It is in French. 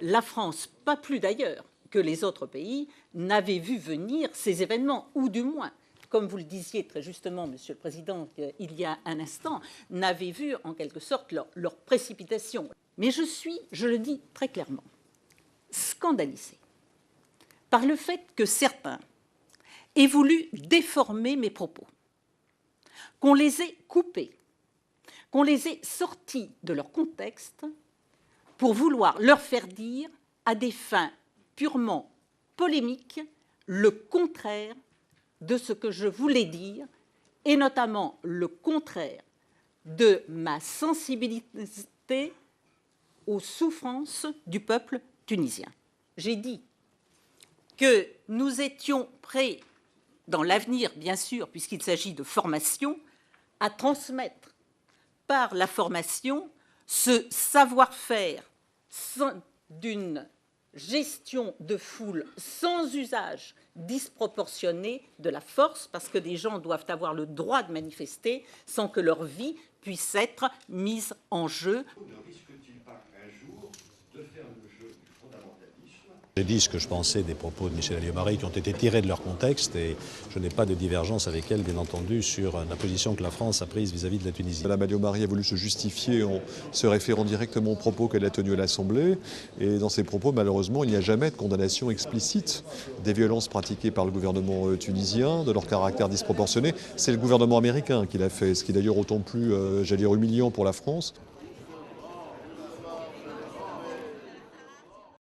la France, pas plus d'ailleurs que les autres pays, n'avait vu venir ces événements, ou du moins, comme vous le disiez très justement, Monsieur le Président, il y a un instant, n'avait vu en quelque sorte leur précipitation. Mais je suis, je le dis très clairement, scandalisée par le fait que certains aient voulu déformer mes propos, qu'on les ait coupés, qu'on les ait sortis de leur contexte pour vouloir leur faire dire, à des fins purement polémiques, le contraire de ce que je voulais dire, et notamment le contraire de ma sensibilité aux souffrances du peuple tunisien. J'ai dit que nous étions prêts, dans l'avenir bien sûr, puisqu'il s'agit de formation, à transmettre par la formation ce savoir-faire d'une gestion de foule sans usage disproportionné de la force, parce que des gens doivent avoir le droit de manifester sans que leur vie puisse être mise en jeu. Ne risque-t-il pas un jour de faire le jeu du fondamentalisme? J'ai dit ce que je pensais des propos de Michèle Alliot-Marie qui ont été tirés de leur contexte et je n'ai pas de divergence avec elle, bien entendu, sur la position que la France a prise vis-à-vis de la Tunisie. Madame Alliot-Marie a voulu se justifier en se référant directement aux propos qu'elle a tenus à l'Assemblée. Et dans ces propos, malheureusement, il n'y a jamais de condamnation explicite des violences pratiquées par le gouvernement tunisien, de leur caractère disproportionné. C'est le gouvernement américain qui l'a fait, ce qui est d'ailleurs autant plus, j'allais dire, humiliant pour la France.